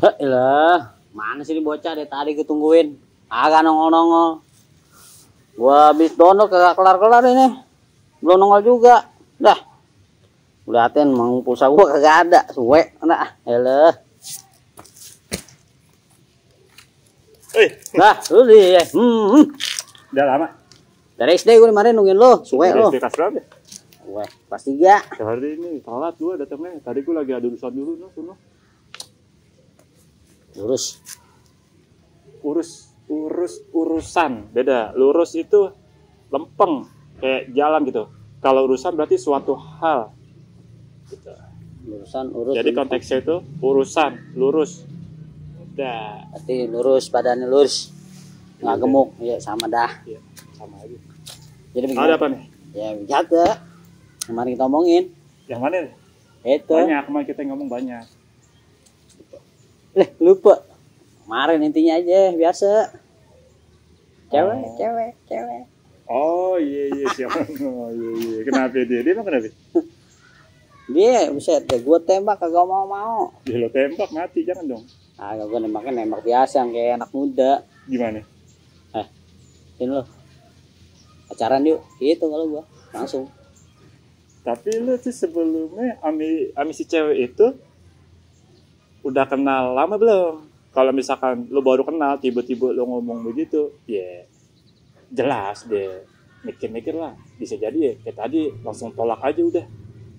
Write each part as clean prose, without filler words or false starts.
Lah, mana sih ini bocah dari tadi ketungguin. Agak nongol-nongol. Gua habis download kagak kelar-kelar ini. Belum nongol juga. Dah. Liatin mau pulsa gua kagak ada. Suwe. Nah, elah. Nah, lu di. Udah lama. Dari SD gua kemarin nungguin lu. Suwe lu. SD kelas berapa? Suwe, kelas 3. Hari ini telat gua datangnya. Tadi gua lagi ada urusan dulu sono. Urusan beda. Lurus itu lempeng kayak jalan gitu. Kalau urusan berarti suatu hal gitu. Urus. Jadi konteksnya itu urusan lurus. Udah. Berarti lurus, badannya lurus. Nggak gemuk. Ya sama dah. Iya, sama aja. Jadi begini. Ada apa nih? Ya jaga. Kemarin kita omongin. Yang mana nih? Itu. Banyak, kemarin kita ngomong banyak. Lupa. Kemarin intinya aja biasa. Cewek. Oh iya siapa? Oh iya. Kenapa dia? Dia emang kenapa? Dia buset deh, gue tembak kagak mau. Dia lo tembak mati jangan dong. Gue nembak biasa yang kayak anak muda. Gimana? Ini lo. Pacaran yuk. Itu kalau gua langsung. Tapi lu tuh sebelumnya ami si cewek itu udah kenal lama belum? Kalau misalkan lu baru kenal tiba-tiba lu ngomong begitu, ya jelas deh. Mikir-mikir lah, bisa jadi ya kayak tadi langsung tolak aja udah.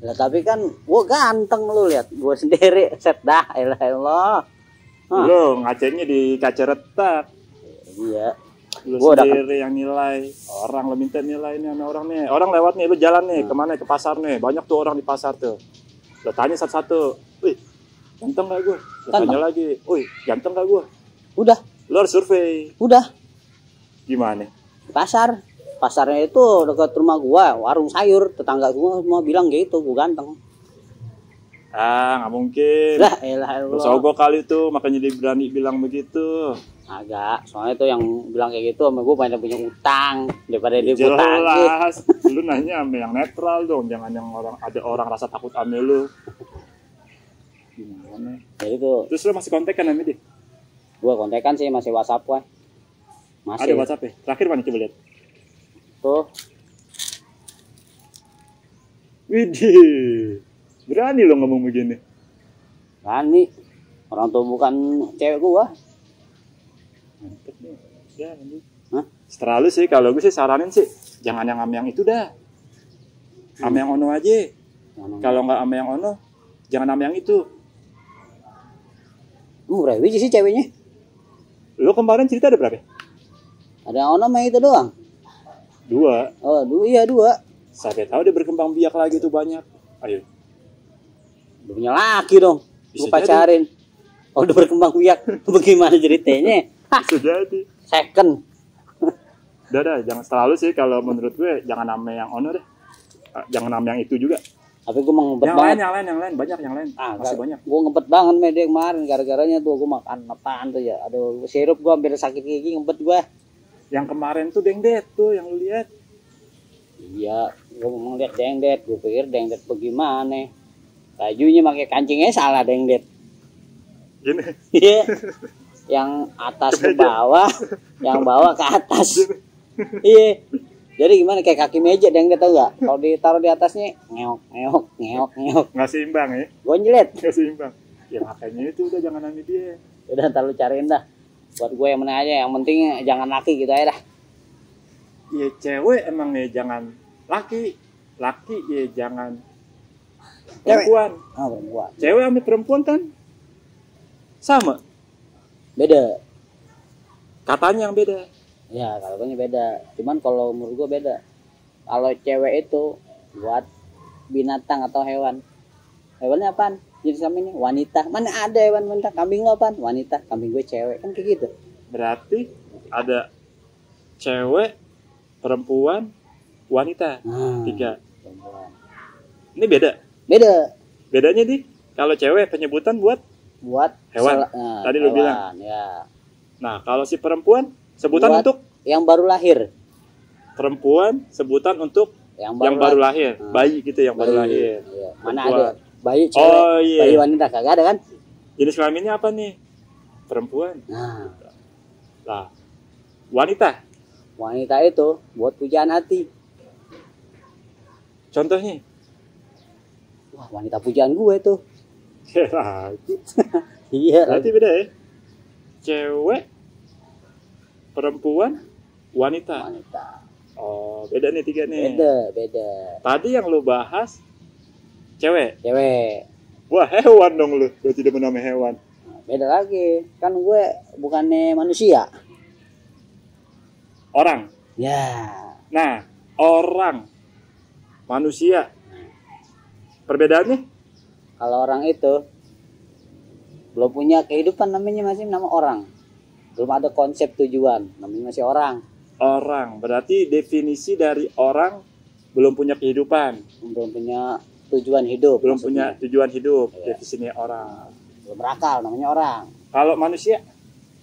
Lah tapi kan gua ganteng lu lihat, gua sendiri set dah elah. Lu ngacengnya di kaca retak. Iya. Lu sendiri yang nilai. Orang lu minta nilai nih sama orang nih. Orang lewat nih, lu jalan nih, kemana? Ke pasar nih. Banyak tuh orang di pasar tuh. Lu tanya satu-satu. Wih, ganteng gak gue? Lu tanya lagi. Wih, ganteng gak gue? Udah. Lu harus survei. Udah. Gimana? Pasar. Pasarnya itu dekat rumah gua, warung sayur. Tetangga gua semua bilang gitu, gua ganteng. Nggak mungkin. Lah, elah. Sogok kali tuh, makanya dia berani bilang begitu. Agak, soalnya tuh yang bilang kayak gitu sama gue banyak punya utang daripada dia utang. Jelas, lu nanya sama yang netral dong, jangan yang ada orang rasa takut sama lu. Gimana? Jadi tuh. Terus lu masih kontekan sama dia? Gue kontekan sih, masih WhatsApp gue. Masih. Ada WhatsApp ya? Terakhir mana coba lihat? Tuh. Widih, berani lo ngomong begini. Berani. Orang tuh bukan cewek gue. Mantep nih. Ya, setelah lu sih, kalau gue sih saranin sih jangan yang ama yang itu dah. Ama yang ono aja. Kalau nggak ama yang ono, jangan ama yang itu. Berapa biji sih ceweknya? Lu kemarin cerita ada berapa? Ada yang ono sama itu doang. 2. Oh, 2. Sampai tahu dia berkembang biak lagi tuh banyak. Ayo. Udah punya laki dong. Gue pacarin. Oh, udah berkembang biak. Bagaimana ceritanya? Bisa jadi. Second. Udah, jangan selalu sih kalau menurut gue jangan nama yang ono deh. Jangan nama yang itu juga. Tapi gue mau ngebet banget. Yang lain, banyak yang lain. Masih banyak. Gue ngebet banget sama dia kemarin gara-garanya tuh gue makan apaan tuh ya. Aduh, sirup gue hampir sakit gigi ngebet gue. Yang kemarin tuh dengdet tuh yang lu lihat. Iya, gue mau lihat dengdet. Gue pikir dengdet bagaimana. Bajunya pakai kancingnya salah dengdet. Gini. Iya. Yang atas ke bawah, yang bawah ke atas. Iya. Jadi gimana kayak kaki meja dengdet tau gak? Kalau ditaruh di atasnya ngeok. Nggak seimbang ya? Gonjlet. Nggak seimbang. Ya makanya itu udah jangan nami dia. Udah ntar lu cariin dah. Buat gue yang mana aja, yang penting jangan laki gitu aja dah. Ya cewek emang ya jangan laki ya jangan perempuan. Oh, perempuan. Cewek sama perempuan kan sama. Beda. Katanya yang beda. Ya, katanya beda. Cuman kalau menurut gue beda. Kalau cewek itu buat binatang atau hewan. Hewannya apaan? Jenis kambingnya wanita. Mana ada hewan wanita? Kambing lo apaan? Wanita. Kambing gue cewek. Kan kayak gitu. Berarti ada cewek, perempuan, wanita. 3. Perempuan. Ini beda. Bedanya di kalau cewek penyebutan buat hewan. Tadi lu bilang. Ya. Nah, kalau si perempuan sebutan buat untuk yang baru lahir. Perempuan sebutan untuk yang baru lahir. Bayi gitu yang baru lahir. Iya. Mana ada bayi cewek, bayi wanita kagak ada kan? Jenis kelaminnya apa nih? perempuan. Nah, Lah, wanita. wanita itu buat pujaan hati. Contohnya, Wah, wanita pujaan gue tuh. ya, Iya. berarti beda ya. Cewek, perempuan, wanita. Wanita. Oh, beda nih 3 nih. Beda. Tadi yang lu bahas cewek. Cewek. Wah, hewan dong lu. Lu tidak menamai hewan. Nah, beda lagi. Kan gue bukannya manusia. Orang. Ya. Nah, orang, manusia. Perbedaannya? Kalau orang itu belum punya kehidupan, namanya masih nama orang. Belum ada konsep tujuan, namanya masih orang. Orang. Berarti definisi dari orang belum punya kehidupan. Belum punya tujuan hidup. Belum maksudnya. punya tujuan hidup. Iya. Definisinya orang. Belum berakal, namanya orang. Kalau manusia,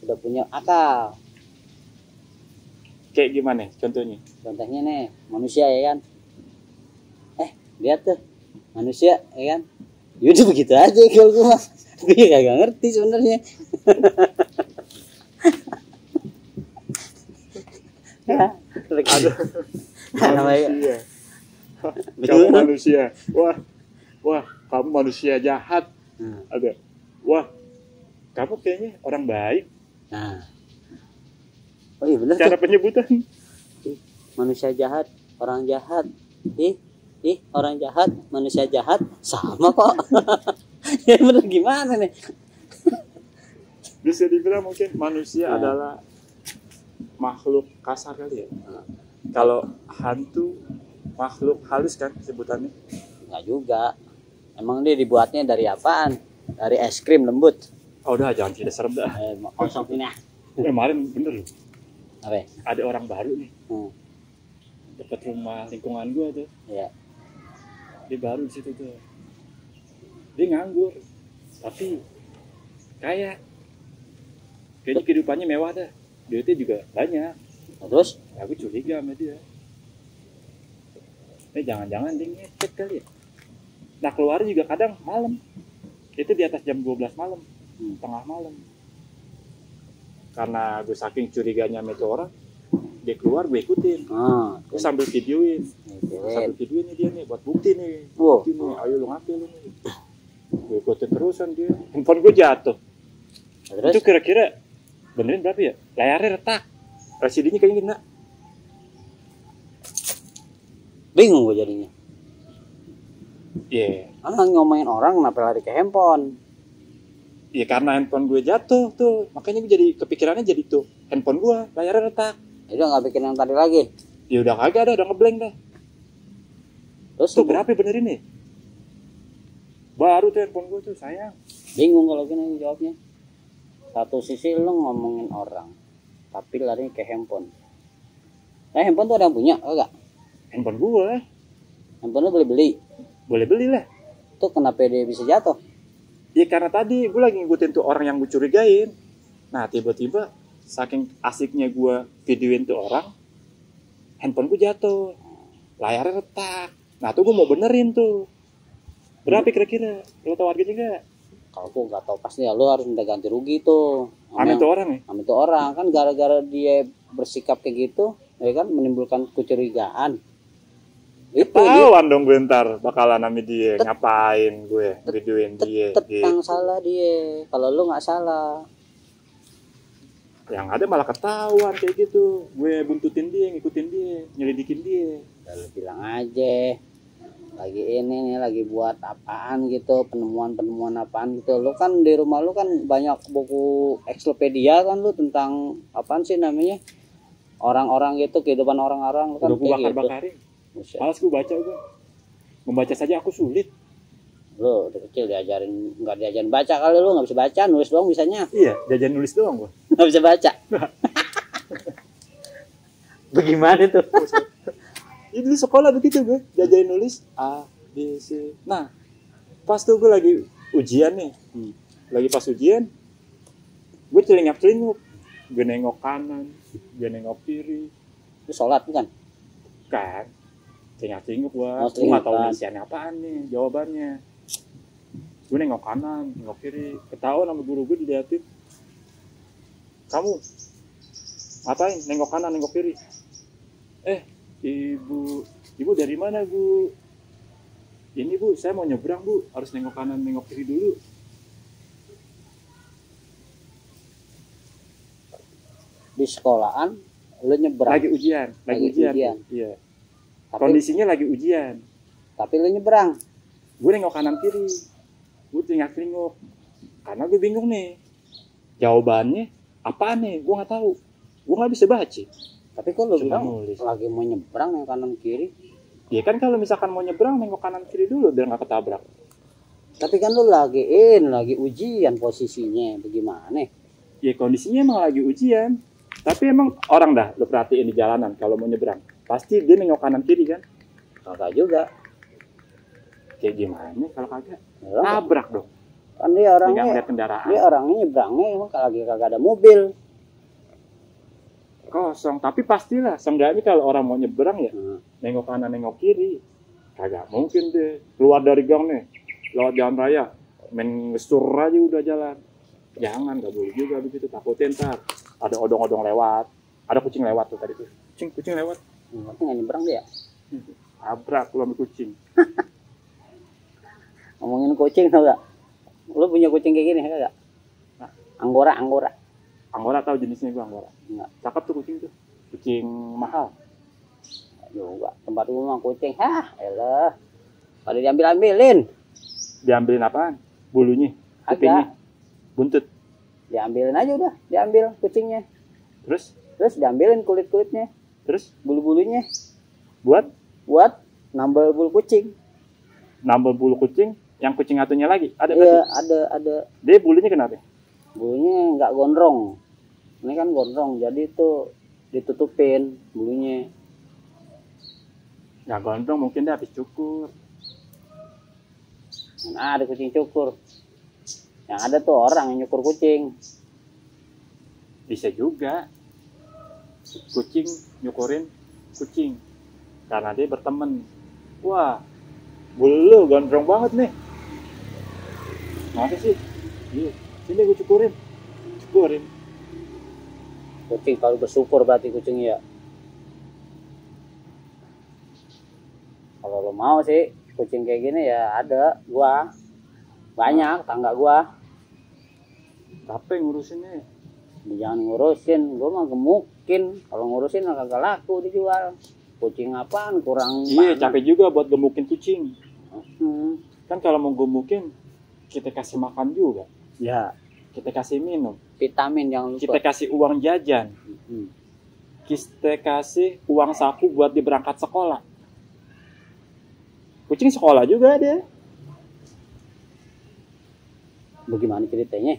Udah punya akal. kayak gimana contohnya? Contohnya nih, manusia ya kan. Lihat tuh. Manusia ya kan. Yaudah begitu aja kalau gue mah. Gue kagak ngerti sebenarnya. Aduh. Namanya. Manusia. Kamu manusia. Wah, kamu manusia jahat. Nah. Ada. Wah, kamu kayaknya orang baik. Nah. Oh iya benar Cara tuh. penyebutan. Manusia jahat, orang jahat. Orang jahat, manusia jahat, sama kok. Ya bener gimana nih? Bisa dibilang mungkin manusia Nah. adalah makhluk kasar kali ya. Kalau hantu makhluk halus kan sebutannya. Enggak juga. Emang dia dibuatnya dari apaan? Dari es krim lembut. Oh udah jangan tidak serem dah. Kosong ini ah. Kemarin bener loh. Apa? Ada orang baru nih Hmm. dekat rumah lingkungan gua tuh. Ya. Dia baru di situ tuh. Dia nganggur. Tapi kaya. Kayaknya kehidupannya mewah dah. Duitnya juga banyak. Terus? Aku curiga sama dia. Jangan-jangan dia ngecek kali ya. Nah keluar juga kadang malam. Itu di atas jam 12 malam. Tengah malam. Karena gue saking curiganya sama itu orang, dia keluar gue ikutin. Gue sambil videoin. Sambil videoin nih dia nih buat bukti nih. Wow. Bukti nih, ayo lu ngambil lu nih. Gue ikutin terusan dia. Handphone gue jatuh. Terus? Itu kira-kira benerin berapa ya? Layarnya retak. LCD-nya kayaknya kena. Bingung gue jadinya. Iya. Ngomongin orang kenapa lari ke handphone? Iya karena handphone gue jatuh tuh. Makanya gue jadi kepikirannya jadi tuh. Handphone gue layarnya retak. Itu nggak bikin yang tadi lagi. Ya udah kagak ada, udah ngeblank dah. Terus Tuh berapa benerin nih? Baru tuh handphone gue tuh sayang. bingung kalau gini jawabnya. Satu sisi lu ngomongin orang, tapi lari ke handphone. Handphone tuh ada yang punya, enggak? Handphone gue Handphone lu beli-beli. boleh beli lah. Tuh kenapa dia bisa jatuh? Ya karena tadi gue lagi ngikutin tuh orang yang gue curigain. Nah tiba-tiba saking asiknya gue videoin tuh orang, handphone gue jatuh, layarnya retak. Nah tuh gue mau benerin tuh. Berapa kira-kira? Lo tau harganya nggak? Kalau gua nggak tahu pasti ya lu harus minta ganti rugi tuh. Ame tuh orang nih. Sama itu orang kan gara-gara dia bersikap kayak gitu, ya kan menimbulkan kecurigaan. Itu Tawan dong gue ntar bakalan sama dia ngapain gue videoin dia. tetep Gitu. yang salah dia. Kalau lu nggak salah. Yang ada malah ketahuan kayak gitu. Gue buntutin dia, ngikutin dia, nyelidikin dia. Ya, lu bilang aja lagi ini nih lagi buat apaan gitu, penemuan apaan gitu. Lu kan di rumah lu kan banyak buku ensiklopedia kan lu tentang apaan sih namanya, orang-orang gitu, kehidupan orang-orang lu kan Udah gue kayak gitu. bakar-bakarin. Buset. Malas gue baca gue. Membaca saja aku sulit. Lu udah kecil nggak diajarin baca kali, lu nggak bisa baca, nulis doang bisanya. Iya, jajan nulis doang gue. Nggak bisa baca. Bagaimana tuh? Itu di sekolah begitu gue, jajarin nulis A, B, C. Nah, pas tuh gue lagi ujian nih. Lagi pas ujian, gue celingak-celinguk. Gue nengok kanan, gue nengok kiri. Itu sholat bukan? Kan, celingak-celinguk gue. Oh, Gue gak tau celingak. nulisannya apaan nih, jawabannya. Gue nengok kanan, nengok kiri. Ketahuan sama guru gue diliatin. kamu ngapain nengok kanan nengok kiri? Ibu dari mana bu? Ini bu, saya mau nyebrang bu, harus nengok kanan nengok kiri dulu. Di sekolahan lu nyebrang. Lagi ujian. Iya. Kondisinya lagi ujian. Tapi lu nyebrang. Gue nengok kanan kiri. Gue tengok. Karena gue bingung nih. Jawabannya apa nih? Gue nggak tahu. Gue nggak bisa baca. Tapi kok lu bilang lagi mau nyebrang yang kanan kiri? Ya kan kalau misalkan mau nyebrang nengok kanan kiri dulu biar nggak ketabrak. Tapi kan lu lagi ujian posisinya. Bagaimana? Ya kondisinya emang lagi ujian. Tapi emang orang dah lu perhatiin di jalanan kalau mau nyebrang. Pasti dia nengok kanan kiri kan? Kagak juga. Kayak gimana kalau kagak? Ya, tabrak dong. kan dia orangnya nyebrangnya emang lagi kagak ada mobil kosong. Tapi pastilah seenggaknya kalau orang mau nyebrang ya nengok kanan nengok kiri. Kagak mungkin deh keluar dari gang nih lewat jalan raya main ngestur aja udah jalan. Jangan, nggak boleh juga begitu, takutnya ntar ada odong-odong lewat, ada kucing lewat tuh tadi tuh, kucing lewat. Nggak nyebrang dia. Tabrak lu sama kucing. Ngomongin kucing tau gak? Lu punya kucing kayak gini gak? Anggora tahu jenisnya gua Anggora. Enggak. Cakep tuh kucing tuh. Kucing mahal. Juga tempat rumah kucing. Elah. Pada diambilin. Diambilin apaan? Bulunya, kupingnya, buntut. Diambilin aja udah, diambil kucingnya. Terus diambilin kulit-kulitnya. Terus bulu-bulunya. Buat nambal bulu kucing. Nambal bulu kucing? Yang kucing atunya lagi? Ada? Iya, ada. Dia bulunya kenapa? Bulunya nggak gondrong. Ini kan gondrong, jadi itu ditutupin bulunya. Nggak gondrong, mungkin dia habis cukur. Nah, ada kucing cukur. Yang ada tuh orang yang nyukur kucing. Bisa juga. Kucing nyukurin kucing. Karena dia berteman. Wah, bulu gondrong banget nih. Masa sih? Iya, sini gue cukurin. Kucing kalau bersyukur berarti kucing ya. Kalau lo mau sih kucing kayak gini ya ada gua. Banyak tangga gua. Tapi ngurusinnya jangan ngurusin, gua mah gemukin. Kalau ngurusin kagak laku dijual. Kucing apaan kurang. Iya, capek juga buat gemukin kucing. Kan kalau mau gemukin kita kasih makan juga. Ya, kita kasih minum, vitamin yang lupa. Kita kasih uang jajan. Kita kasih uang saku buat diberangkat sekolah. Kucing sekolah juga dia. Bagaimana ceritanya?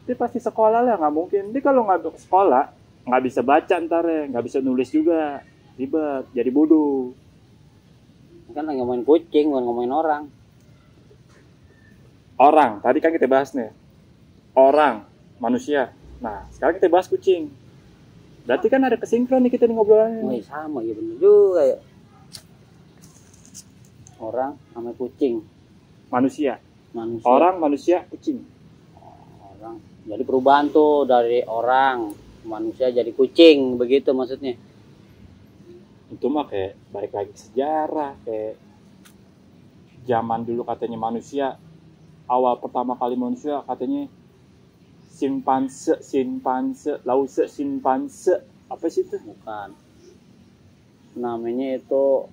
Dia pasti sekolah lah, nggak mungkin. Dia kalau nggak sekolah, nggak bisa baca ntar ya, nggak bisa nulis juga. Ribet, jadi bodoh. Kan lagi ngomongin kucing, bukan ngomongin orang. Orang, tadi kan kita bahas nih. Orang, manusia. Nah, sekarang kita bahas kucing. Berarti kan ada kesinkron nih kita nih ngobrolannya. Oh, sama ya, bener juga ya. Orang sama kucing. Manusia. Orang, manusia, kucing. Orang. Jadi perubahan tuh dari orang, manusia jadi kucing, begitu maksudnya. Itu mah kayak balik lagi ke sejarah, kayak zaman dulu katanya manusia, awal pertama kali manusia katanya simpanse, lause simpanse, apa sih itu? Bukan. Namanya itu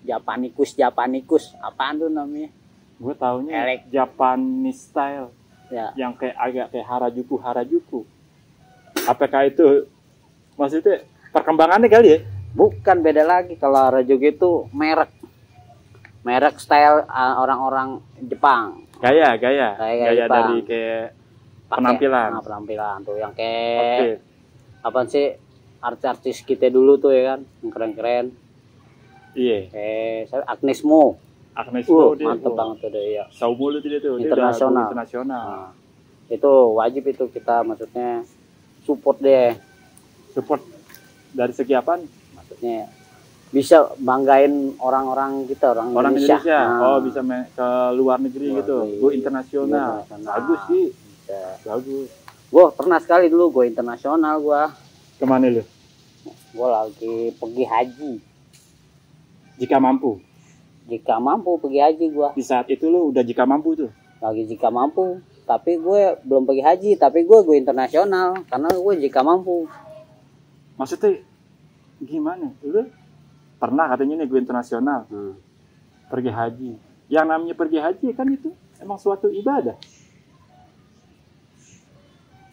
Japanicus, apaan tuh namanya? Gue taunya Japanese style, ya. Yang kayak agak kayak Harajuku. Apakah itu maksudnya perkembangannya kali ya? Bukan, beda lagi. Kalau Harajuku itu merek style orang-orang Jepang. Gaya Jepang. Dari kayak penampilan tuh yang kayak apa sih artis kita dulu tuh ya kan, yang keren-keren. Iya. Kayak Agnes Mo dia mantep banget tuh dia. Saumo lu dia tuh internasional. Nah, itu wajib itu kita maksudnya support deh. Support dari segi apa? Maksudnya bisa banggain orang-orang kita, orang Indonesia. Nah. Oh, bisa ke luar negeri gitu. Go internasional. Bagus sih. Ya. Bagus. Gue pernah sekali dulu gue internasional Kemana lu? gue lagi pergi haji. Jika mampu. Jika mampu pergi haji gue. Di saat itu lu udah jika mampu tuh. Lagi jika mampu. Tapi gue belum pergi haji. Tapi gue internasional. Karena gue jika mampu. Maksudnya gimana? Lu pernah katanya nih gue internasional. Pergi haji. Yang namanya pergi haji kan itu emang suatu ibadah.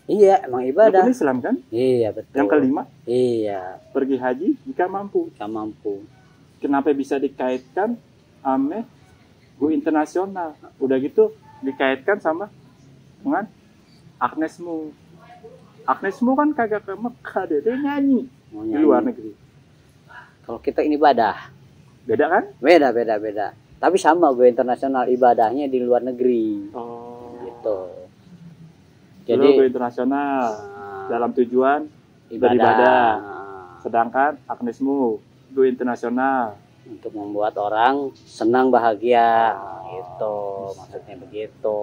Iya, emang ibadah. Rukun Islam kan? Iya, betul. Yang kelima, iya, pergi haji jika mampu. jika mampu. Kenapa bisa dikaitkan sama gue internasional? Udah gitu dikaitkan sama dengan Agnesmu. Agnesmu kan kagak ke Mekah deh, dia nyanyi Mau di nyanyi. luar negeri. Kalau kita ini ibadah. Beda kan? Beda. Tapi sama gue internasional ibadahnya di luar negeri. Oh. Gitu. Jadi Jadi gue internasional dalam tujuan ibadah. beribadah. Sedangkan Agnesmu gue internasional. Untuk membuat orang senang bahagia. Gitu. Maksudnya begitu.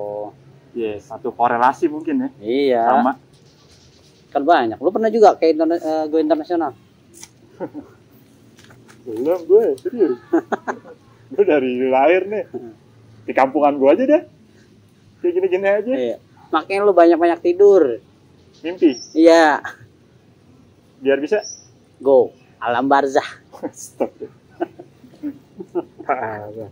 Yes, satu korelasi mungkin ya. Iya. Sama. Kan banyak. Lu pernah juga kayak gue internasional? Belum gue, serius. Gue dari lahir nih. Di kampungan gue aja deh. Kayak gini-gini aja. Iya. Makanya lu banyak-banyak tidur. Mimpi. Iya. Biar bisa. Go. Alam barzah. Stop deh. Parah. Enggak.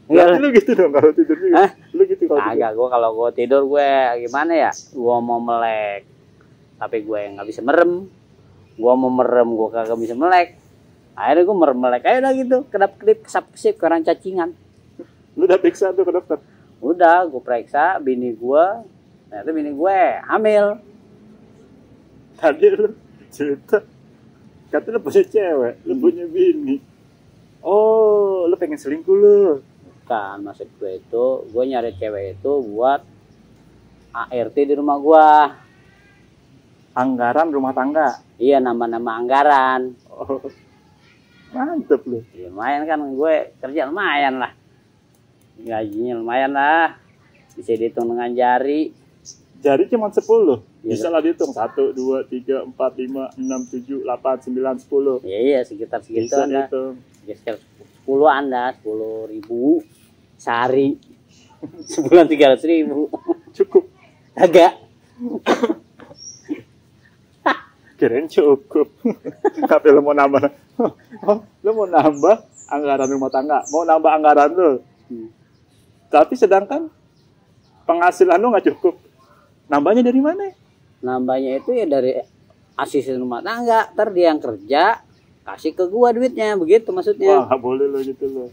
Berarti lu gitu dong kalau tidur juga. Hah? Lu gitu kalau tidur. Agak gue kalau gue tidur gue gimana ya? Gue mau melek. Tapi gue nggak bisa merem. Gue mau merem gue kagak bisa melek. Akhirnya gue merem melek aja udah gitu. Kedap-kedip, kesap-kesip, ke orang cacingan. Lu udah periksa tuh ke dokter. Udah, gue periksa bini gue, ternyata bini gue hamil. Tadi lu cerita, kata lu punya cewek, lu punya bini. Oh, lu pengen selingkuh lu. Kan maksud gue itu, gue nyari cewek itu buat ART di rumah gue. Anggaran rumah tangga. Iya, nama-nama anggaran. Oh, mantep lu. Ya, lumayan kan, gue kerja lumayan lah. Gajinya lumayan lah. Bisa dihitung dengan jari. Jari cuma 10. Iya, Bisa lah dihitung. 1, 2, 3, 4, 5, 6, 7, 8, 9, 10. Iya, sekitar segitu Bisa ada. dihitung. Sekitar 10 anda, 10.000 sehari. Sebulan 300.000. Cukup. Agak. Kirain cukup. Tapi lu mau nambah. Oh, lu mau nambah anggaran rumah tangga. Mau nambah anggaran lu. Tapi sedangkan penghasilan lu nggak cukup. Nambahnya dari mana? Nambahnya itu ya dari asisten rumah tangga. Ntar dia yang kerja, kasih ke gua duitnya. Begitu Wah, maksudnya. nggak boleh lo gitu lo.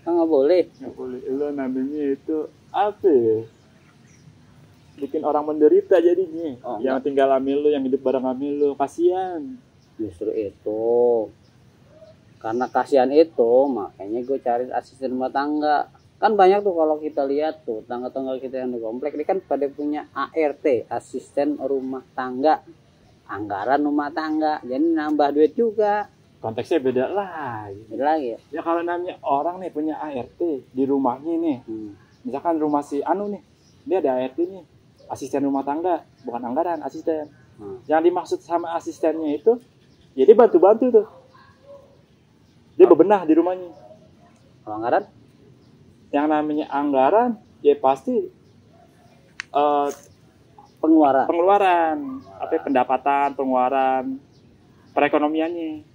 Kan nggak boleh. Nggak boleh. Lo namanya itu apa ya? Bikin orang menderita jadinya. Oh, yang tinggal hamil lo, yang hidup bareng hamil lo. Kasian. Justru itu. Karena kasihan itu, makanya gue cari asisten rumah tangga. Kan banyak tuh kalau kita lihat tuh, tangga-tangga kita yang di komplek ini kan pada punya ART, asisten rumah tangga. Anggaran rumah tangga. Jadi nambah duit juga. Konteksnya beda lagi. Beda lagi ya? Ya kalau namanya orang nih punya ART di rumahnya nih. Misalkan rumah si Anu nih, dia ada ART nih. Asisten rumah tangga, bukan anggaran, asisten. Yang dimaksud sama asistennya itu, ya dia bantu-bantu tuh. Dia bebenah di rumahnya. Kalau anggaran? Yang namanya anggaran, ya pasti Pengeluaran. pengeluaran, pendapatan, pengeluaran, perekonomiannya.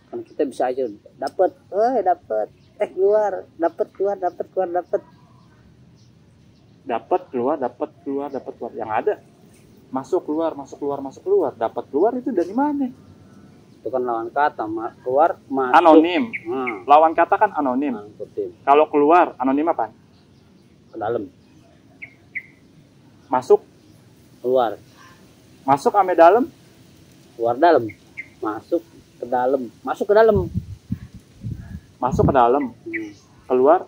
Kan kita bisa aja dapat, keluar, dapat keluar. Yang ada masuk keluar, dapat keluar itu dari mana? itu kan lawan kata keluar masuk Anonim. Lawan kata kan anonim. Angkutin Kalau keluar anonim apa? ke dalam, Masuk keluar ame dalam. keluar dalam, masuk ke dalam, Keluar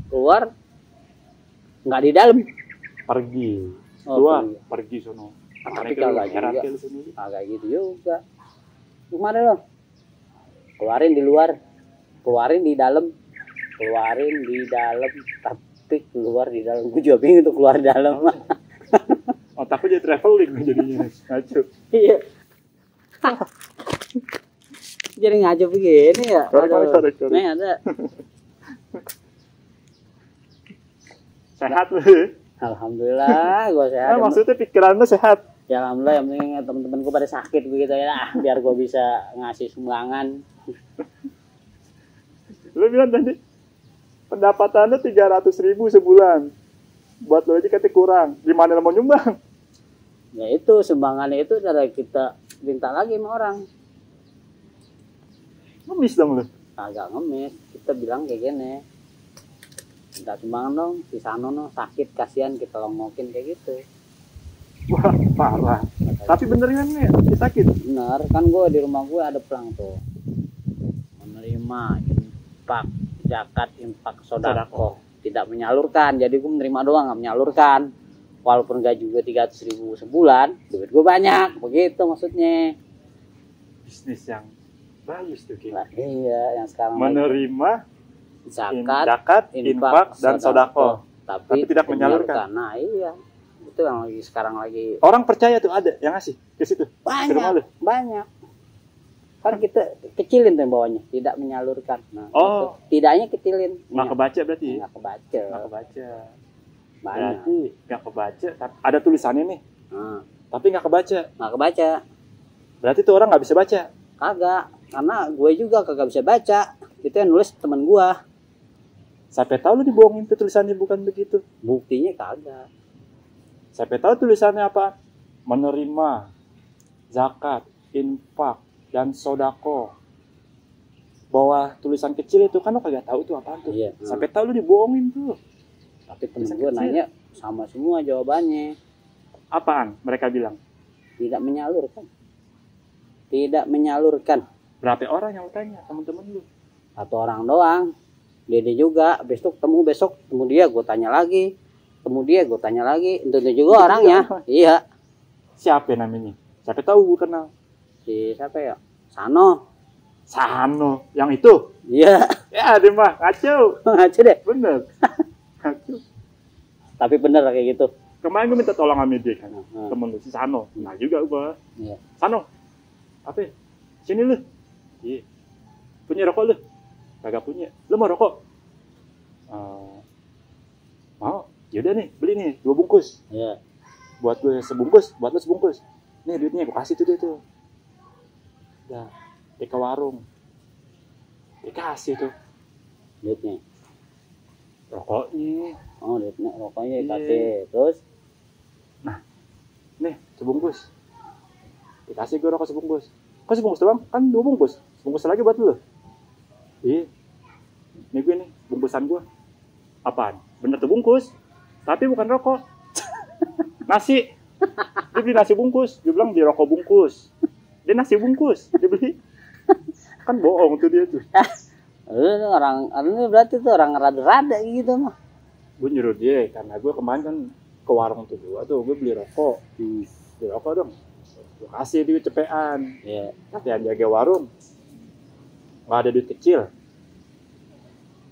keluar nggak di dalam, pergi. Oh, Keluar pergi sono. Tapi kagak juga. Kayak gitu juga. Gimana lo? Keluarin di luar, keluarin di dalam, tapi keluar di dalam. Gue juga bingung tuh keluar di dalam. Otakku jadi traveling jadinya ngaco. Iya. Jadi ngaco begini ya. Korek. Nih ada. Sehat lu. Alhamdulillah gue sehat. Nah, maksudnya pikiran lu sehat. Ya alhamdulillah, yang penting teman-teman gue pada sakit begitu ya, biar gue bisa ngasih sumbangan. Lu bilang tadi pendapatannya 300.000 sebulan. Buat lu aja katanya kurang. Gimana lu mau nyumbang? Ya itu sumbangannya itu cara kita minta lagi sama orang. Ngemis dong lu. Agak ngemis, kita bilang kayak gini. Minta sumbangan dong, si Sano no, sakit kasihan kita longokin kayak gitu. Wah, parah. Tapi bener kan nih, dia sakit. Bener, kan gue di rumah gue ada pelang tuh. Menerima infak, zakat, infak, sodako. Tidak menyalurkan, jadi gue menerima doang, gak menyalurkan. Walaupun gaji gue 300.000 sebulan, duit gue banyak, begitu maksudnya. Bisnis yang bagus tuh Nah, iya, yang sekarang menerima zakat, infak, dan sodako. Tapi tidak menyalurkan. Nah iya, itu yang lagi sekarang lagi. Orang percaya tuh ada yang ngasih ke situ. Ke rumah lu. Banyak. Kan kita kecilin tuh bawahnya, tidak menyalurkan. Nah, Oh. itu. Tidaknya kecilin. Nggak kebaca berarti. Nggak kebaca. Nggak kebaca. Banyak. Berarti nggak kebaca. Ada tulisannya nih. Nah, Tapi nggak kebaca. nggak kebaca. Berarti tuh orang nggak bisa baca. Kagak. Karena gue juga kagak bisa baca. Itu yang nulis teman gue. Sampai tahu lu dibohongin tuh tulisannya bukan begitu. Buktinya kagak. Sampai tahu tulisannya apa? Menerima zakat, infak, dan sodako. Bawah tulisan kecil itu kan lo kagak tahu tuh apaan tuh. Iya. Sampai tahu lu dibohongin tuh. Tapi temen Tulisan gue kecil. nanya sama semua jawabannya. Apaan? Mereka bilang. Tidak menyalurkan. Tidak menyalurkan. Berapa orang yang lu tanya temen-temen lu? Satu orang doang. Dede juga. Besok temu dia, gue tanya lagi. Temu dia, gue tanya lagi. Itu juga orangnya. Iya. Siapa namanya? Siapa tahu gue kenal. Si siapa ya? Sano. Sano. Yang itu? Iya. Ya dia mah ngaco. Ngaco deh. Bener. Ngaco. Tapi bener kayak gitu. Kemarin gue minta tolong sama dia kan. Nah. Temen lu si Sano. Nah juga gue. Iya. Sano. Apa? Sini lu. Iya. Punya rokok lu? Kagak punya. Lu mau rokok? Mau? Yaudah nih, beli nih 2 bungkus. Iya. Buat gue sebungkus, buat lu sebungkus. Nih duitnya gue kasih tuh dia tuh. Dah, dia ke warung. Dikasih tuh Duitnya. rokoknya. Oh, duitnya rokoknya Iya. dikasih. Terus Nih, sebungkus. Dikasih gue rokok sebungkus. Kok sebungkus doang? Kan 2 bungkus. Sebungkus lagi buat lu. Iya. Nih gue nih, bungkusan gue. Apaan? Bener tuh bungkus. Tapi bukan rokok. Nasi. Dia beli nasi bungkus. Dia bilang dia rokok bungkus. Dia nasi bungkus. Dia beli. Kan bohong tuh dia tuh. lu orang ini berarti tuh orang rada-rada gitu mah. Gue nyuruh dia. Karena gue kemarin kan ke warung tuh gua tuh. Gue beli rokok. Beli rokok dong. Gue kasih dia cepean. Iya. Yang jaga warung. Gak ada duit kecil.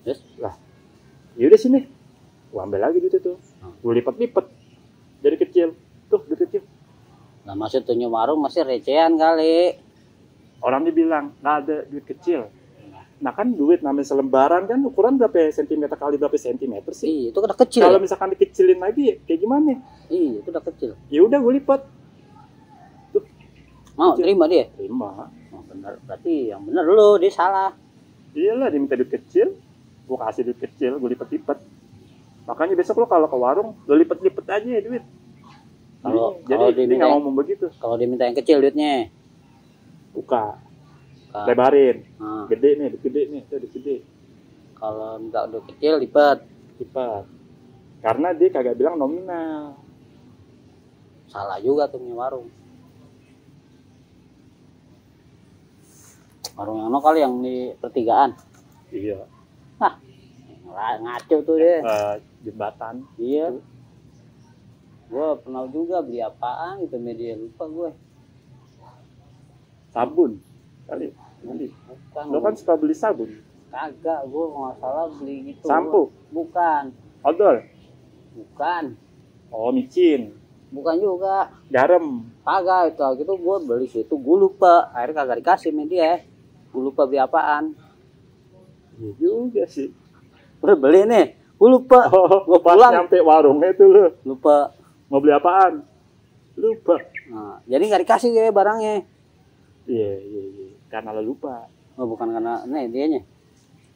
Terus Lah. Yaudah sini. Gue ambil lagi duit itu. Gue lipat-lipat. Dari kecil. Tuh duit kecil. nah masih tuh warung masih recehan kali. Orang dia bilang nggak ada duit kecil. Nah kan duit namanya selembaran kan ukuran berapa sentimeter kali berapa sentimeter sih. Iya, itu udah kecil. Kalau Ya? misalkan dikecilin lagi kayak gimana? Iya, itu udah kecil. Ya udah gue lipat. Mau Kecil. terima dia? Terima. Oh, bener. Berarti yang bener lu, dia salah. Iyalah dia minta duit kecil. Gue kasih duit kecil, gue lipat-lipat. Makanya besok lo kalau ke warung lo lipat-lipat aja ya duit. Kalau Jadi dia nggak ngomong begitu. Kalau diminta yang kecil duitnya. Buka. Nah, Lebarin. nah, Gede nih, duit gede nih, itu duit gede. kalau enggak udah kecil lipat. Lipat. Karena dia kagak bilang nominal. Salah juga tuh punya warung. Warung yang kali yang di pertigaan. Iya. Ngaco tuh dia. Jembatan. Iya. Gue pernah juga beli apaan gitu media lupa gue. Sabun. Kali. Bukan. Lo kan suka beli sabun. Kagak, gue nggak salah beli gitu. Sampo? Bukan. Odol. Bukan. Oh, micin. Bukan juga. Garam. Kagak itu gitu gue beli situ gue lupa. Akhirnya kagak dikasih sama dia. Gue lupa beli apaan. Iya juga sih. Udah beli nih. Gue lupa. Oh, Gue pas pulang. nyampe warungnya itu lu. Lupa. Mau beli apaan? Lupa. Nah, jadi nggak dikasih ya barangnya. Iya. Karena lo lupa. Oh, bukan karena nih dianya.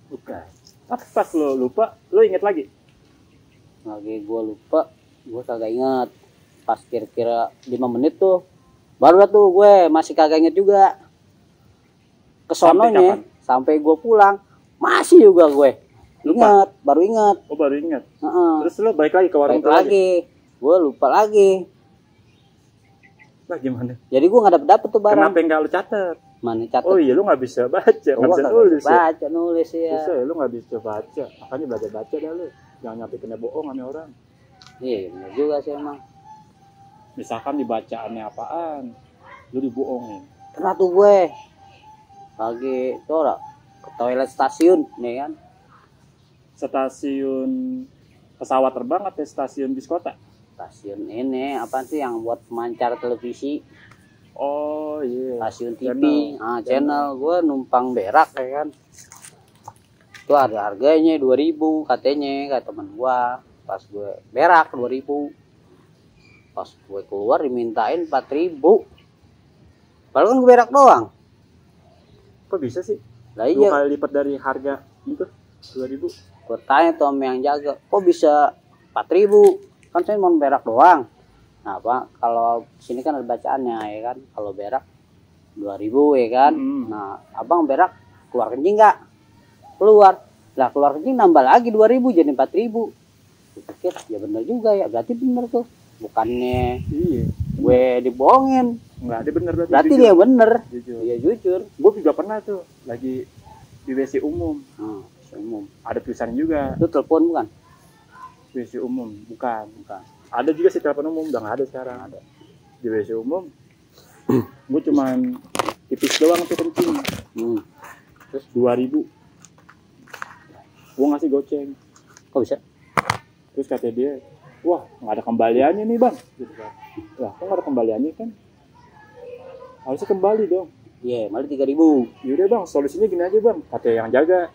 Bukan. Tapi pas lo lupa, lo inget lagi. Lagi gue lupa. Gue kagak inget. Pas kira-kira 5 menit tuh. Baru dah tuh gue masih kagak inget juga. Kesononya. Sampai gue pulang. Masih juga gue. Ingat. Baru ingat. Oh, baru ingat. Terus Terus lo balik lagi ke warung itu lagi. Gue lupa lagi. Nah, gimana? Jadi gue gak dapet tuh barang. Kenapa nggak lo catat? Mana catat? Oh iya, lo nggak bisa baca, nggak bisa kagak nulis ya? baca nulis ya. Bisa ya, lo nggak bisa baca. Makanya belajar baca dah lo. Jangan nyampe kena bohong sama orang. Iya bener juga sih emang. Misalkan dibacaannya apaan, lo dibohongin. Pernah tuh gue lagi tuh ke toilet stasiun nih kan. Stasiun pesawat terbang atau stasiun bis kota? Stasiun ini apa sih yang buat pemancar televisi? Oh iya. Stasiun TV. Channel. Gue numpang berak ya kan. Itu ada harganya 2.000 katanya kata teman gue. Pas gue berak 2.000. Pas gue keluar dimintain 4.000. Padahal kan gue berak doang. Kok bisa sih? Lah 2 iya. kali lipat dari harga itu 2.000. Gue tanya tuh sama yang jaga, kok bisa 4.000? Kan saya mau berak doang. Nah Pak, kalau sini kan ada bacaannya ya kan. Kalau berak 2.000 ya kan. Nah abang berak keluar kencing nggak? Keluar. Lah keluar kencing nambah lagi 2.000 jadi 4.000. Gue pikir ya bener juga ya. Berarti bener tuh. Bukannya Iya. gue dibohongin. Enggak, dia bener Berarti dia bener. Jujur. Iya jujur. Gue juga pernah tuh lagi di WC umum. Umum. Ada tulisan juga Itu telepon bukan? WC umum, bukan. Ada juga sih telepon umum, udah nggak ada sekarang. Ada di WC umum. Gue cuman tipis doang tuh kencing. Terus 2.000. Gue ngasih goceng. Kok bisa? Terus kata dia, wah nggak ada kembaliannya nih bang. Gitu kan. Lah kok nggak ada kembaliannya kan? Harusnya kembali dong. Iya, malah 3.000. Yaudah bang, solusinya gini aja bang. Kata yang jaga.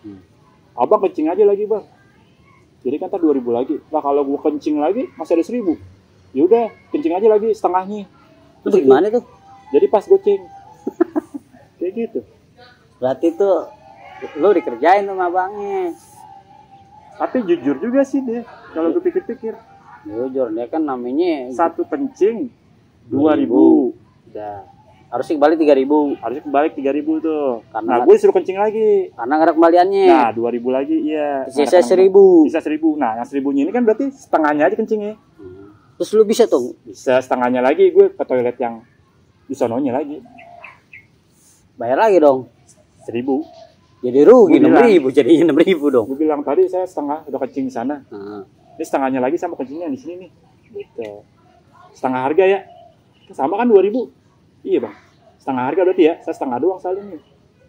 Abang kencing aja lagi bang. Jadi kan 2.000 lagi. Lah kalau gua kencing lagi masih ada 1.000. Yaudah, kencing aja lagi setengahnya. Terus gimana tuh? Jadi pas goceng. Kayak gitu. Berarti tuh lu dikerjain sama abangnya. Tapi jujur juga sih dia. Kalau gue pikir-pikir. Jujur, dia kan namanya Satu kencing 2.000. Udah. harus kembali 3.000. Harusnya kembali 3.000 tuh. Karena Nah gue disuruh kencing lagi. Karena nggak ada kembaliannya. Nah 2.000 lagi iya. Sisa 1.000. Sisa 1.000. Nah yang 1.000-nya ini kan berarti setengahnya aja kencingnya. Terus lu bisa tuh? Bisa setengahnya lagi gue ke toilet yang di sononya lagi. Bayar lagi dong. 1.000. Jadi rugi 6.000 jadinya 6.000 dong. Gue bilang tadi saya setengah udah kencing di sana. Nah. Ini setengahnya lagi sama kencingnya di sini nih. Gitu. Setengah harga ya. Sama kan 2.000. Iya bang. Setengah harga berarti ya. Saya setengah doang soalnya nih.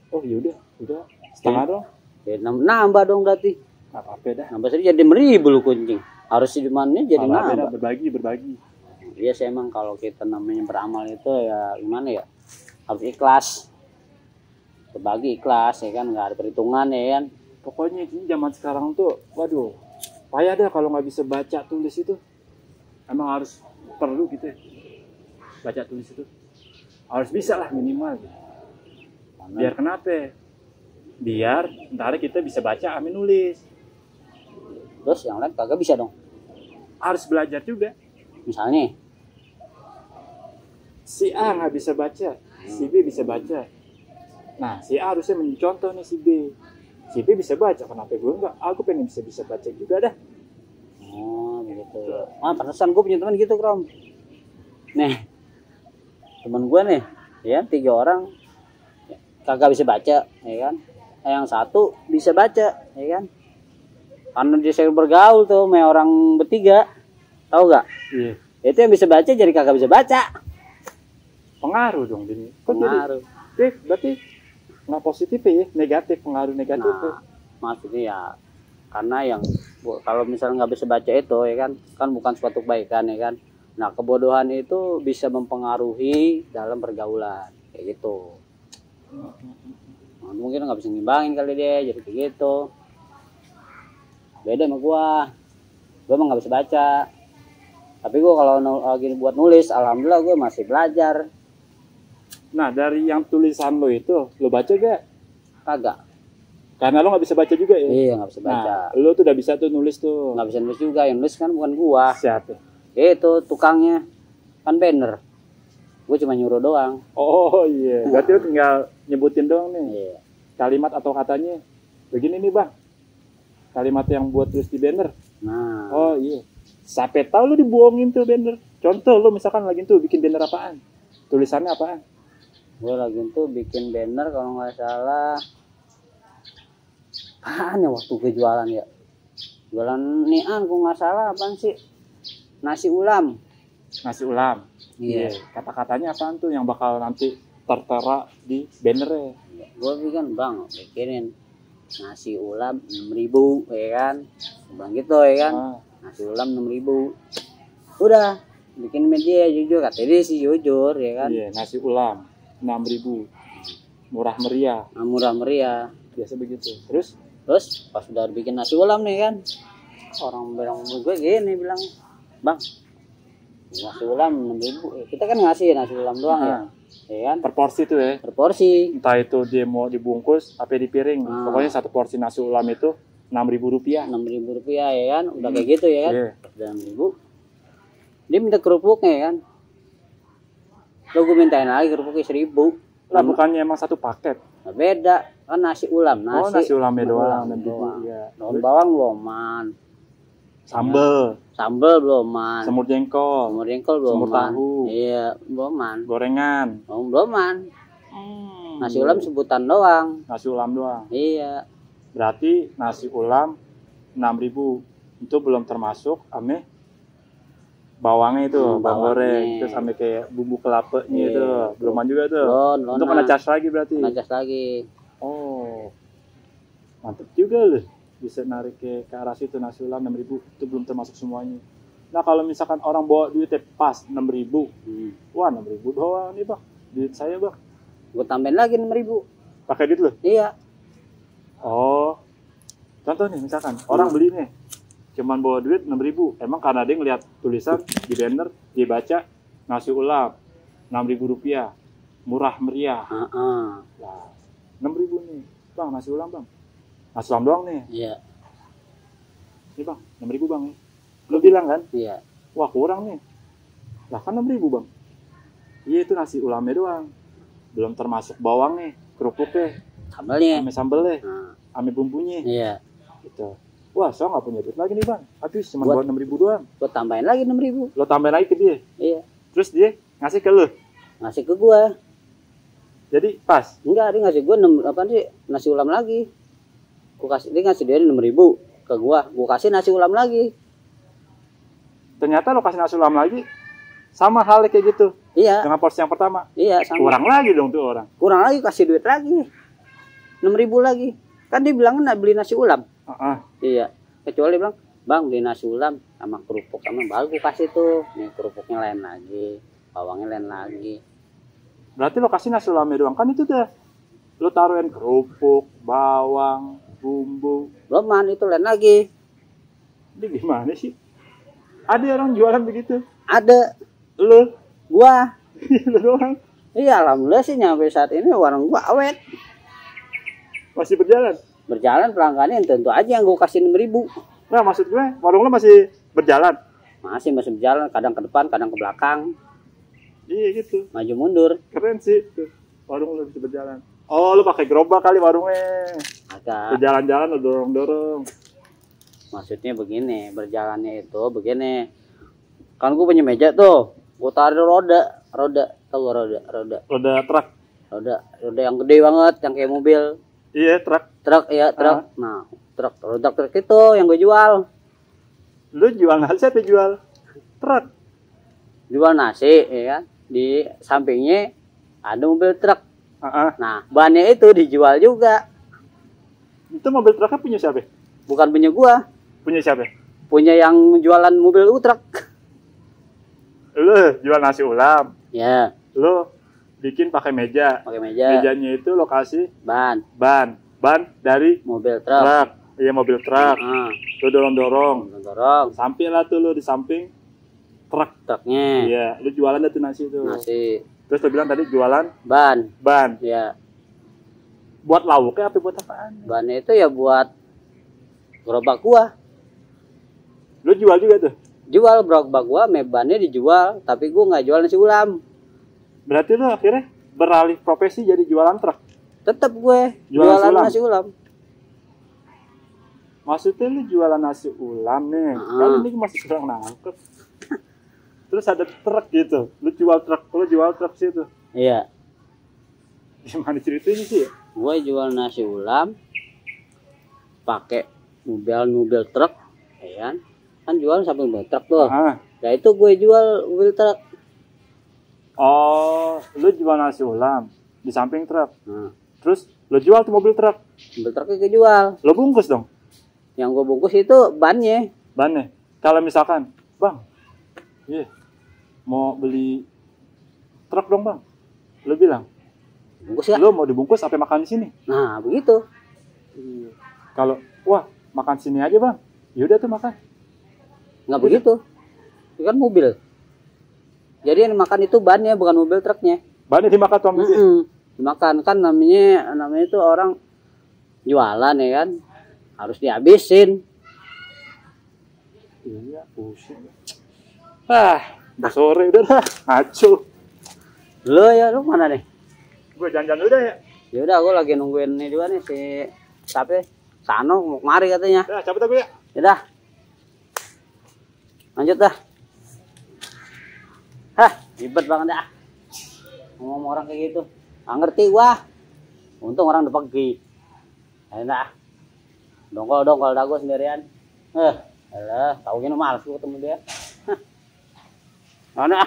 Oh yaudah. Udah. Setengah doang. Ya, nambah dong berarti. Gak apa-apa dah. Nambah sih jadi 6.000 lu kencing. Harus di mana jadi nambah. Berbagi. Iya sih emang kalau kita namanya beramal itu ya gimana ya. Harus ikhlas. Berbagi ikhlas ya kan. Nggak ada perhitungan ya kan. Pokoknya ini zaman sekarang tuh. Waduh. Payah dah kalau nggak bisa baca tulis itu. Emang harus perlu gitu ya. Baca tulis itu. Harus bisa lah minimal gitu. Biar kenapa? Biar ntar kita bisa baca amin nulis. Terus yang lain kagak bisa dong. Harus belajar juga. Misalnya Si A nggak bisa baca, si B bisa baca. Nah si A harusnya mencontoh nih si B. Si B bisa baca, kenapa gue enggak? Aku pengen bisa baca juga dah. Oh begitu. Pantesan gue punya teman gitu Krom. Nih teman gue nih ya 3 orang kagak bisa baca ya kan. Yang satu bisa baca ya kan. Karena dia sering bergaul tuh sama orang bertiga. Tahu gak? Iya. Itu yang bisa baca jadi kagak bisa baca. Pengaruh dong jadi. Pengaruh. Jadi, berarti nggak positif ya, negatif, pengaruh negatif. Nah, maksudnya ya karena yang kalau misalnya nggak bisa baca itu ya kan bukan suatu kebaikan ya kan. Nah kebodohan itu bisa mempengaruhi dalam pergaulan kayak gitu. Nah, mungkin nggak bisa ngimbangin kali dia jadi kayak gitu. Beda sama gua mah nggak bisa baca. Tapi gua kalau lagi buat nulis, alhamdulillah gua masih belajar. Nah dari yang tulisan lo itu, lo baca gak? Kagak. Karena lo nggak bisa baca juga ya? Iya nggak bisa baca. Nah, lo tuh udah bisa tuh nulis tuh. Nggak bisa nulis juga, yang nulis kan bukan gua. Siapa? Itu tukangnya kan banner. Gua cuma nyuruh doang. Oh iya, berarti lo tinggal nyebutin doang nih. Iya. Kalimat atau katanya. Begini nih bang, kalimat yang buat tulis di banner. Nah. Oh iya. Sampai tahu lo dibohongin tuh banner. Contoh lo misalkan lagi tuh bikin banner apaan? Tulisannya apaan? Gua lagi tuh bikin banner kalau nggak salah. Apaan ya waktu gue jualan ya? Jualan nian gua nggak salah apaan sih? Nasi ulam. Nasi ulam. Iya. Kata-katanya apaan tuh yang bakal nanti tertera di bannernya? Gue bikin bang, bikinin nasi ulam 6.000 ya kan, bang gitu ya kan, nasi ulam 6.000. Udah bikin media jujur kata dia sih jujur ya kan. Iya, nasi ulam 6.000, murah meriah. Nah, murah meriah. Biasa begitu. Terus pas udah bikin nasi ulam nih kan, orang bilang gue gini bilang, bang nasi ulam 6.000. Kita kan ngasih nasi ulam doang ya kan? Per porsi tuh ya. Per porsi. Entah itu dia mau dibungkus, apa di piring. Pokoknya satu porsi nasi ulam itu 6.000 rupiah. 6.000 rupiah ya kan? Udah kayak gitu ya kan? Udah 6.000. Dia minta kerupuknya ya kan? Lo gue mintain lagi kerupuknya 1.000. Lah bukannya emang satu paket? Nah, beda kan nasi ulam. Nasi ulamnya doang. Daun bawang beloman. Sambel beloman. Semur jengkol beloman. Semur tahu. Iya, beloman. Gorengan. Beloman. Nasi ulam sebutan doang. Nasi ulam doang. Iya. Berarti nasi ulam 6.000 itu belum termasuk ame bawangnya itu, bawang goreng, terus sampai kayak bumbu kelapanya itu, beluman juga tuh. Untuk kena cas lagi berarti. Kena cas lagi. Oh, mantep juga loh, bisa narik ke arah situ nasi ulam 6.000 itu belum termasuk semuanya. Nah kalau misalkan orang bawa duitnya pas 6.000, wah 6.000 doang nih bang, duit saya bang. Gue tambahin lagi 6.000. Pakai duit lo? Iya. Oh, contoh nih misalkan orang beli nih. Cuman bawa duit 6.000, emang karena dia ngeliat tulisan di banner, dia baca nasi ulam 6.000 rupiah, murah meriah. Nah, 6.000 nih, bang nasi ulam bang, nasi ulam doang nih. Iya. Ini bang, 6.000 bang, lo bilang kan? Iya. Wah kurang nih, lah kan 6.000 bang. Iya itu nasi ulamnya doang, belum termasuk bawang nih, kerupuknya, sambelnya, ame bumbunya. Iya. Gitu. Wah, saya nggak punya duit lagi nih bang. Habis cuma bawa 6.000 doang. Gue tambahin lagi 6.000. Lo tambahin lagi ke dia? Iya. Terus dia ngasih ke lo? Ngasih ke gue. Jadi pas? Enggak, dia ngasih gue nasi ulam lagi. Dia ngasih dia 6.000 ke gue. Gue kasih nasi ulam lagi. Ternyata lo kasih nasi ulam lagi sama halnya kayak gitu. Iya. Dengan porsi yang pertama. Iya, sama. Kurang lagi dong tuh orang. Kurang lagi, kasih duit lagi. 6.000 lagi. Kan dia bilang nak beli nasi ulam. Iya. Kecuali bilang, bang beli nasi ulam sama kerupuk sama baru gue kasih tuh. Nih kerupuknya lain lagi, bawangnya lain lagi. Berarti lo kasih nasi ulamnya doang kan itu dah. Lo taruhin kerupuk, bawang, bumbu. Beloman itu lain lagi. Ini gimana sih? Ada orang jualan begitu? Ada. Lo? Gua. Lo doang? Iya, alhamdulillah sih nyampe saat ini warung gua awet. Masih berjalan? Berjalan pelanggannya tentu aja yang gue kasih 6.000. Nah maksud gue warung lo masih berjalan? Masih berjalan, kadang ke depan, kadang ke belakang. Iya gitu. Maju mundur. Keren sih tuh. Warung lo bisa berjalan. Oh lo pakai gerobak kali warungnya. Agak. Berjalan-jalan lo dorong-dorong. Maksudnya begini, berjalannya itu begini. Kan gue punya meja tuh. Gue tarik roda. Tahu roda? Roda truk. Roda yang gede banget, yang kayak mobil. Iya, truk. Nah, truk itu yang gue jual. Lu jual nasi atau jual truk? Jual nasi, ya kan? Di sampingnya ada mobil truk. Nah, bannya itu dijual juga. Itu mobil truknya punya siapa? Bukan punya gua. Punya siapa? Punya yang jualan mobil truk. Lu jual nasi ulam. Ya, Lu bikin pakai meja. pakai meja. Mejanya itu lokasi Ban ban dari mobil truk. truk. Iya, mobil truk. Ah, Lu dorong-dorong. dorong Samping lah tuh lu di samping truk. truknya. Iya, lu jualan dah tuh nasi tuh. Nasi Terus lu bilang tadi jualan ban. ban. Ya, Buat lauknya apa buat apaan? bannya itu ya buat gerobak gua. Lu jual juga tuh. Jual gerobak gua, bannya dijual, tapi gua nggak jual nasi ulam. Berarti lu akhirnya beralih profesi jadi jualan truk. Tetap gue Jualan jualan nasi ulam? nasi ulam. Maksudnya lu jualan nasi ulam nih. Kan ini masih kurang nangkep. Terus ada truk gitu. Lu jual truk situ. Iya, Gimana ceritanya sih ya? gue jual nasi ulam pakai mobil truk, ya kan? Kan jual sampai mobil truk tuh. Ah. Nah itu gue jual mobil truk. Oh, lu jual nasi ulam di samping truk. Nah, Terus lu jual tuh mobil truk. mobil truknya gue jual. Lu bungkus dong Yang gue bungkus itu bannya. bannya. Kalau misalkan, "Bang, iya, mau beli truk dong, Bang." Lu bilang, Bungkus ya? "Lu mau dibungkus apa makan di sini?" Nah begitu. Kalau, "Wah, makan sini aja, Bang." Yaudah tuh makan. Nggak begitu. Itu kan mobil. Jadi yang makan itu bannya, bukan mobil truknya. Bannya dimakan tuh sama dia. Dimakan kan namanya itu orang jualan ya kan, harus dihabisin. Iya, pusing. Udah sore udah dah, ngaco. Lu mana nih? Gue jalan-jalan udah ya. Ya udah, gue lagi nungguin ini juga nih si siapa? Sano mau kemari katanya. Udah, cabut aku ya. Ya dah. Lanjut dah. Hah, ribet banget dah. Ngomong orang kayak gitu. Nggak ngerti gua. Untung orang udah pergi. Enak. Dongkol dah gua sendirian. Alah, tahu gini males gua ketemu dia. Hah. Mana?